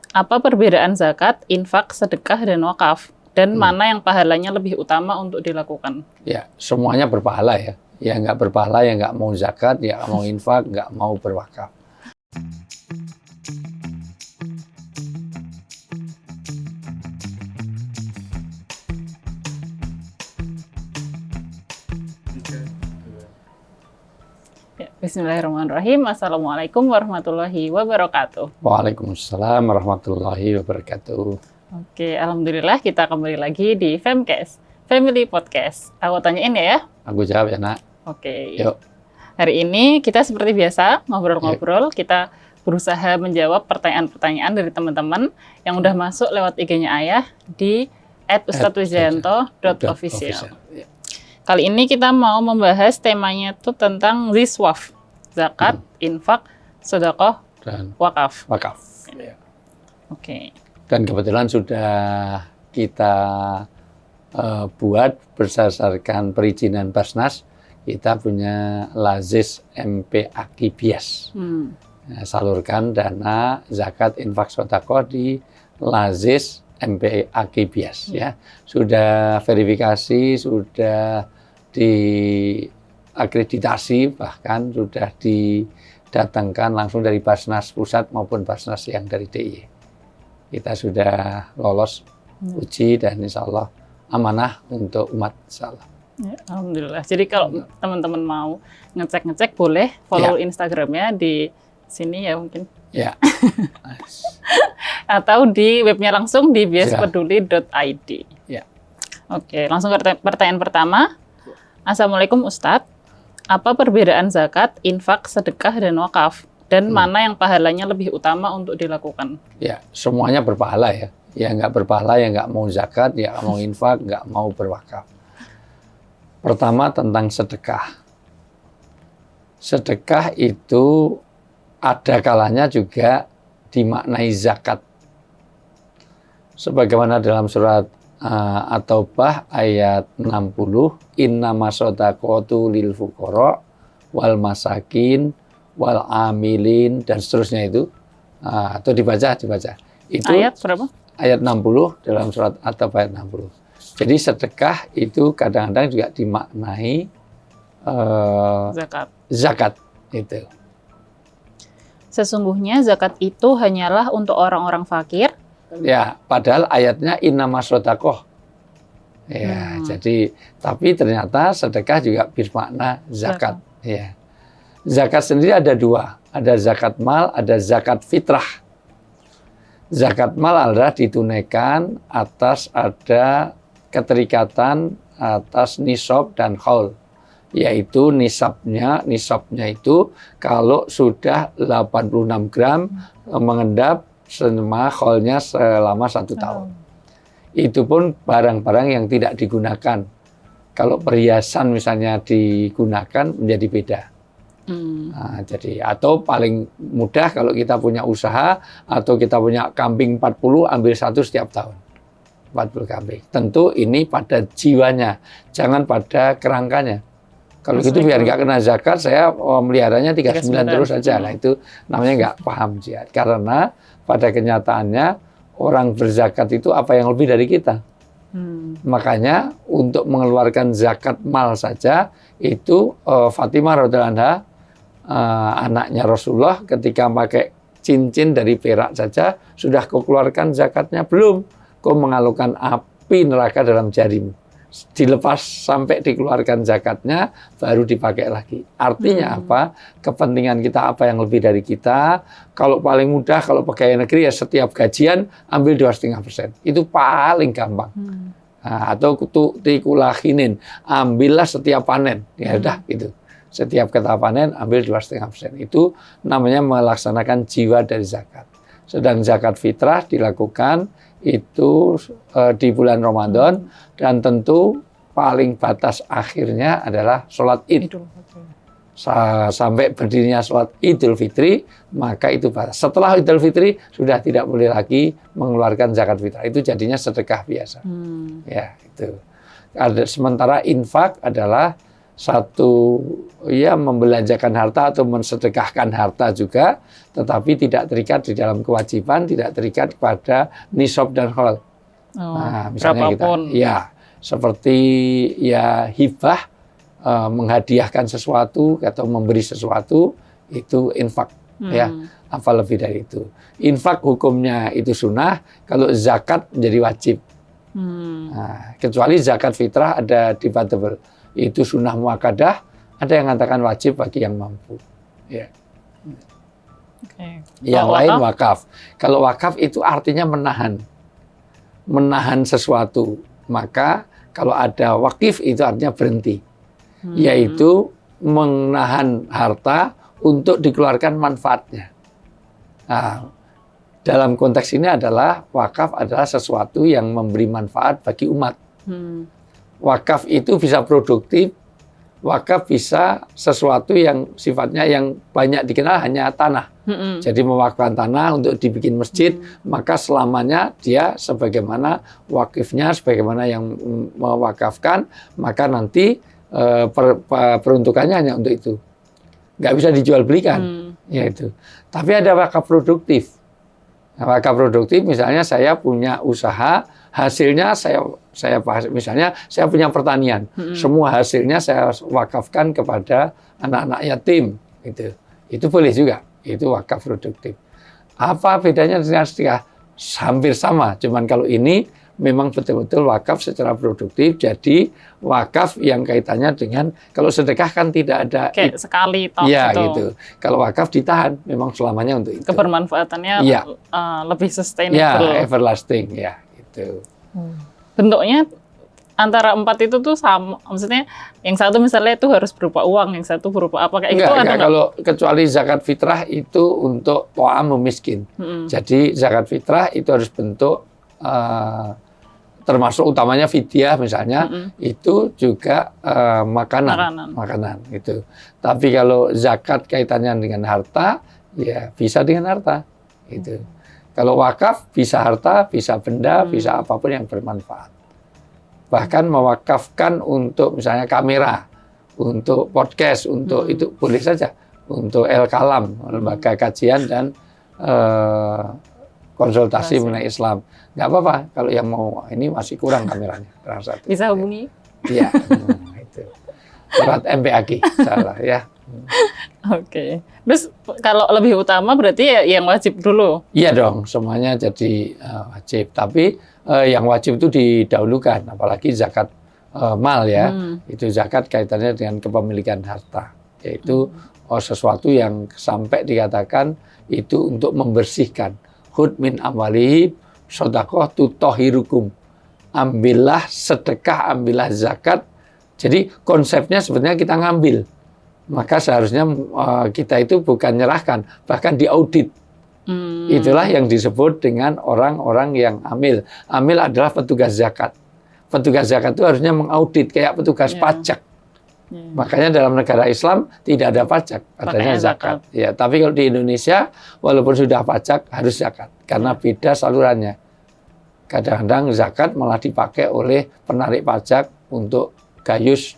Apa perbedaan zakat, infak, sedekah, dan wakaf? Dan mana yang pahalanya lebih utama untuk dilakukan? Ya, semuanya berpahala ya. Ya nggak berpahala, ya nggak mau zakat, ya nggak mau infak, nggak mau berwakaf. Bismillahirrahmanirrahim. Assalamualaikum warahmatullahi wabarakatuh. Waalaikumsalam warahmatullahi wabarakatuh. Oke, alhamdulillah kita kembali lagi di Femcast, Family Podcast. Aku tanyain ya? Aku jawab ya, Nak. Oke. Yuk. Hari ini kita seperti biasa ngobrol-ngobrol. Kita berusaha menjawab pertanyaan-pertanyaan dari teman-teman yang udah masuk lewat IG-nya Ayah di @ustadzwijayanto.official. Kali ini kita mau membahas temanya tuh tentang ziswaf, zakat, infak, sedekah, Dan wakaf. wakaf. Ya. Oke. Dan kebetulan sudah kita buat berdasarkan perizinan Basnas, kita punya Lazis MP Akibias. Salurkan dana zakat, infak, sedekah di Lazis MP Akibias. Ya. Sudah verifikasi, sudah diakreditasi, bahkan sudah didatangkan langsung dari Basnas Pusat maupun Basnas yang dari DIY. Kita sudah lolos uji dan insya Allah amanah untuk umat, insya Allah. Ya, alhamdulillah. Jadi kalau teman-teman mau ngecek-ngecek boleh follow Instagramnya di sini ya mungkin. Ya. Atau di webnya langsung di biaspeduli.id. Ya. Oke, langsung ke pertanyaan pertama. Assalamualaikum Ustadz, apa perbedaan zakat, infak, sedekah, dan wakaf? Dan mana yang pahalanya lebih utama untuk dilakukan? Ya, semuanya berpahala ya. Ya nggak berpahala, ya nggak mau zakat, ya nggak mau infak, nggak mau berwakaf. Pertama tentang sedekah. Sedekah itu ada kalanya juga dimaknai zakat. Sebagaimana dalam surat At-Taubah ayat 60, innama shadaqatu lil fuqara wal masakin wal amilin, dan seterusnya itu. Atau dibaca. Itu ayat berapa? Ayat 60 dalam surat At-Taubah ayat 60. Jadi sedekah itu kadang-kadang juga dimaknai zakat itu. Sesungguhnya zakat itu hanyalah untuk orang-orang fakir. Ya, padahal ayatnya innama shadaqah. Ya, jadi tapi ternyata sedekah juga bermakna zakat. Ya. Zakat sendiri ada dua, ada zakat mal, ada zakat fitrah. Zakat mal adalah ditunaikan atas ada keterikatan atas nisab dan haul. Yaitu nisabnya itu kalau sudah 86 gram mengendap selama haulnya selama 1 tahun. Itu pun barang-barang yang tidak digunakan. Kalau perhiasan misalnya digunakan menjadi beda. Nah, jadi atau paling mudah kalau kita punya usaha atau kita punya kambing 40, ambil 1 setiap tahun. 40 kambing. Tentu ini pada jiwanya, jangan pada kerangkanya. Kalau gitu biar nggak kena zakat, saya meliharanya 39 terus saja. Nah itu namanya nggak paham jihad. Karena pada kenyataannya orang berzakat itu apa yang lebih dari kita. Makanya untuk mengeluarkan zakat mal saja itu Fatimah radhiyallahu anha, anaknya Rasulullah, ketika pakai cincin dari perak saja sudah kau keluarkan zakatnya, belum kau mengalungkan api neraka dalam jarimu. Dilepas sampai dikeluarkan zakatnya baru dipakai lagi. Artinya apa? Kepentingan kita apa yang lebih dari kita. Kalau paling mudah kalau pegawai negeri ya setiap gajian ambil 2,5%. Itu paling gampang. Nah, atau tikulahinin, ambillah setiap panen. Ya udah gitu. Setiap kita panen ambil 2,5%. Itu namanya melaksanakan jiwa dari zakat. Sedang zakat fitrah dilakukan itu di bulan Ramadan, dan tentu paling batas akhirnya adalah sholat Id. Sampai berdirinya sholat Idul Fitri, maka itu batas. Setelah Idul Fitri sudah tidak boleh lagi mengeluarkan zakat fitrah. Itu jadinya sedekah biasa. Ya, itu. Sementara infak adalah satu ya membelanjakan harta atau mensedekahkan harta juga, tetapi tidak terikat di dalam kewajiban, tidak terikat pada nisab dan haul. Nah, misalnya kita, berapapun. ya seperti ya hibah, menghadiahkan sesuatu atau memberi sesuatu itu infak, ya. Apa lebih dari itu? Infak hukumnya itu sunnah, kalau zakat menjadi wajib. Nah, kecuali zakat fitrah ada debatable, itu sunnah muakkadah, ada yang mengatakan wajib bagi yang mampu. Ya. Okay. Yang lain wakaf. Kalau wakaf itu artinya menahan sesuatu. Maka kalau ada wakif itu artinya berhenti, yaitu menahan harta untuk dikeluarkan manfaatnya. Nah, dalam konteks ini adalah wakaf adalah sesuatu yang memberi manfaat bagi umat. Wakaf itu bisa produktif, wakaf bisa sesuatu yang sifatnya yang banyak dikenal hanya tanah. Jadi mewakafkan tanah untuk dibikin masjid, maka selamanya dia sebagaimana wakifnya, sebagaimana yang mewakafkan, maka nanti peruntukannya hanya untuk itu. Nggak bisa dijual belikan, yaitu. Tapi ada wakaf produktif. Nah, wakaf produktif misalnya saya punya usaha, hasilnya misalnya saya punya pertanian, semua hasilnya saya wakafkan kepada anak-anak yatim, gitu. Itu boleh juga, itu wakaf produktif. Apa bedanya dengan sedekah? Hampir sama, cuman kalau ini memang betul-betul wakaf secara produktif, jadi wakaf yang kaitannya dengan, kalau sedekah kan tidak ada kayak sekali toh ya, gitu. Kalau wakaf ditahan, memang selamanya untuk itu. Kebermanfaatannya ya. Lebih sustainable. Ya, everlasting, ya, gitu. Bentuknya antara 4 itu tuh sama, maksudnya yang satu misalnya itu harus berupa uang, yang satu berupa apa kayak gitu ada kalau kecuali zakat fitrah itu untuk ta'am miskin. Jadi zakat fitrah itu harus bentuk termasuk utamanya fidyah misalnya, itu juga makanan gitu. Tapi kalau zakat kaitannya dengan harta, ya bisa dengan harta gitu. Kalau wakaf bisa harta, bisa benda, bisa apapun yang bermanfaat. Bahkan mewakafkan untuk misalnya kamera, untuk podcast, untuk itu boleh saja, untuk El-Kalam, lembaga kajian dan konsultasi mengenai Islam. Nggak apa-apa kalau yang mau, ini masih kurang kameranya. Bisa hubungi? Iya, itu. Lewat MPAG, salah ya. Oke. Terus kalau lebih utama berarti ya yang wajib dulu? Iya dong, semuanya jadi wajib. Tapi yang wajib itu didahulukan, apalagi zakat mal ya. Itu zakat kaitannya dengan kepemilikan harta. Yaitu sesuatu yang sampai dikatakan itu untuk membersihkan. Khud min amwalihim shadaqah tutahhirukum. Ambillah sedekah, ambillah zakat. Jadi konsepnya sebenarnya kita ngambil. Maka seharusnya kita itu bukan nyerahkan, bahkan diaudit. Itulah yang disebut dengan orang-orang yang amil. Amil adalah petugas zakat. Petugas zakat itu harusnya mengaudit kayak petugas pajak. Makanya dalam negara Islam tidak ada pajak, adanya zakat. Ya, tapi kalau di Indonesia walaupun sudah pajak harus zakat karena beda salurannya. Kadang-kadang zakat malah dipakai oleh penarik pajak untuk gayus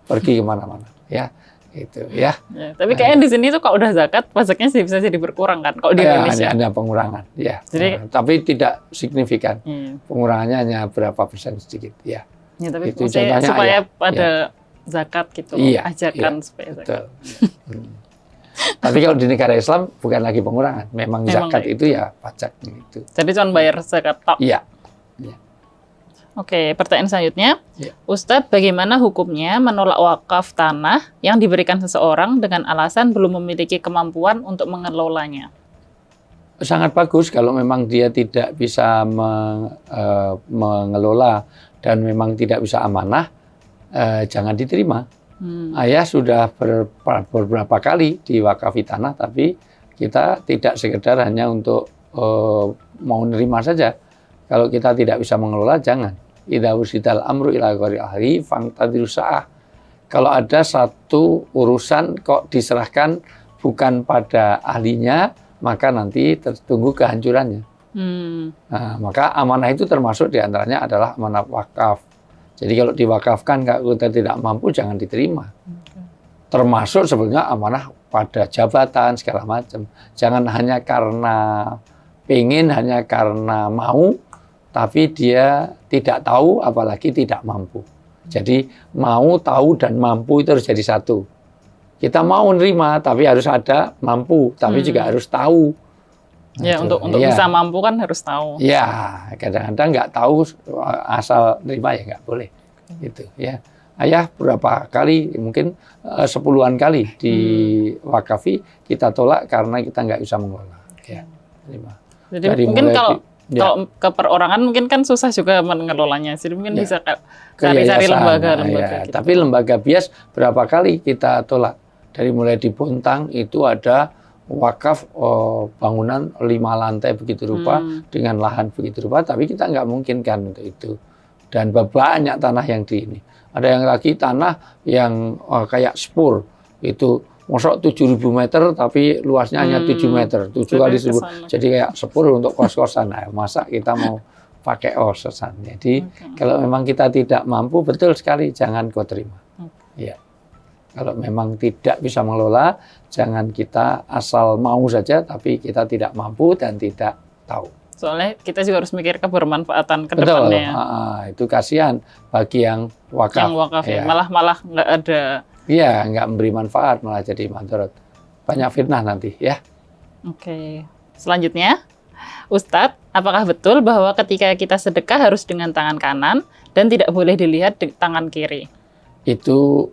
pergi kemana-mana. Ya, itu ya. Tapi kayaknya di sini tuh kalau udah zakat pajaknya sih bisa jadi berkurang kan kalau di Indonesia. Ada pengurangan, ya. Jadi, tapi tidak signifikan. Pengurangannya hanya berapa persen sedikit, ya. Tapi itu supaya pada zakat gitu, ajarkan supaya zakat. Tapi kalau di negara Islam bukan lagi pengurangan, memang zakat itu ya pajak itu. Jadi cuma bayar zakat tok. Iya. Oke, pertanyaan selanjutnya, Ustadz, bagaimana hukumnya menolak wakaf tanah yang diberikan seseorang dengan alasan belum memiliki kemampuan untuk mengelolanya? Sangat bagus kalau memang dia tidak bisa mengelola dan memang tidak bisa amanah. Jangan diterima. Ayah sudah beberapa kali diwakafi tanah, tapi kita tidak sekedar hanya untuk mau nerima saja. Kalau kita tidak bisa mengelola, jangan. Idza usidal amru ila ghairi ahli fangtadirus sa'ah. Kalau ada satu urusan kok diserahkan bukan pada ahlinya, maka nanti tertunggu kehancurannya. Nah, maka amanah itu termasuk diantaranya adalah amanah wakaf. Jadi kalau diwakafkan kalau kita tidak mampu jangan diterima. Termasuk sebenarnya amanah pada jabatan segala macam. Jangan hanya karena pengen, hanya karena mau, tapi dia tidak tahu, apalagi tidak mampu. Jadi mau, tahu, dan mampu itu harus jadi satu. Kita mau nerima, tapi harus ada mampu, tapi juga harus tahu. Ya, untuk ya. bisa mampu kan harus tahu. Ya, kadang-kadang nggak tahu asal nerima ya nggak boleh. Gitu ya. Ayah berapa kali, mungkin 10-an kali diwakafi, kita tolak karena kita nggak bisa mengelola. Ya, terima. Jadi dari mungkin kalau ke perorangan mungkin kan susah juga mengelolanya. Jadi mungkin bisa cari-cari lembaga-lembaga. Gitu. Tapi lembaga bias berapa kali kita tolak. Dari mulai di Bontang itu ada wakaf bangunan 5 lantai begitu rupa dengan lahan begitu rupa, tapi kita nggak mungkin kan untuk itu. Dan banyak tanah yang di ini. Ada yang lagi tanah yang kayak spur itu masuk 7.000 meter tapi luasnya hanya 7 meter, 7 kali 1000. Jadi kayak spur untuk kos-kosan. Nah, masa kita mau pakai kos-kosan. Jadi kalau memang kita tidak mampu, betul sekali jangan kau terima. Ya. Kalau memang tidak bisa mengelola, jangan kita asal mau saja, tapi kita tidak mampu dan tidak tahu. Soalnya kita juga harus mikir kebermanfaatan ke depannya. Itu kasihan bagi yang wakaf. Yang wakaf ya. Malah nggak ada. Iya, nggak memberi manfaat, malah jadi madharat. Banyak fitnah nanti ya. Oke. Selanjutnya, Ustadz, apakah betul bahwa ketika kita sedekah harus dengan tangan kanan dan tidak boleh dilihat di tangan kiri? Itu